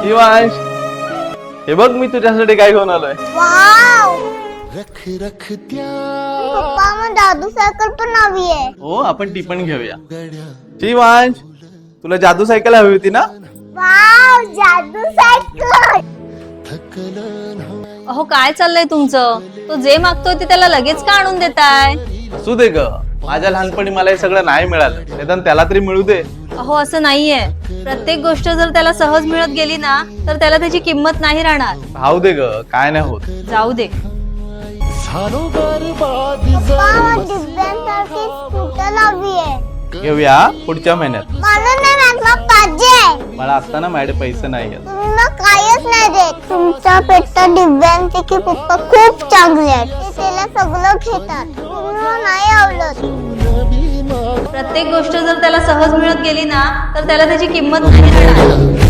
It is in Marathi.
शिवांश, हे बघ मी तुझ्यासाठी काय घेऊन आलोय. वाव, पप्पा मग जादू सायकल पण हवी आहे. हो, आपण ती पण घेऊया. शिवांश, तुला जादू सायकल हवी होती ना? वाव, जादू सायकल. अहो काय चाललंय तुमचं? तो जे मागतोय ते त्याला लगेच का आणून देताय? असू दे ग, माझ्या लहानपणी मला हे सगळं नाही मिळालं, निदान त्याला तरी मिळू दे. अहो असं नाहीये. प्रत्येक गोष्ट जर त्याला सहज मिळत गेली ना तर त्याला त्याची किंमत नाही राहणार. राहू दे ग, काय नाही होत. जाऊ दे. पप्पा मग दिव्यांसारखी स्कूटर हवी आहे. घेऊया पुढच्या महिन्यात. मला नाही मागला पाहिजे. मला आता ना माझ्याकडे पैसे नाही आहेत. तुम्ही मग कायच नाही देत. तुमच्या पेक्षा दिव्यांपैकी पप्पा खूप चांगले आहेत. ते त्याला सगळं घेतात. तुम्हाला नाही आवडत. प्रत्येक गोष्ट जर त्याला सहज मिळत गेली ना तर त्याला त्याची किंमत नाही राहणार.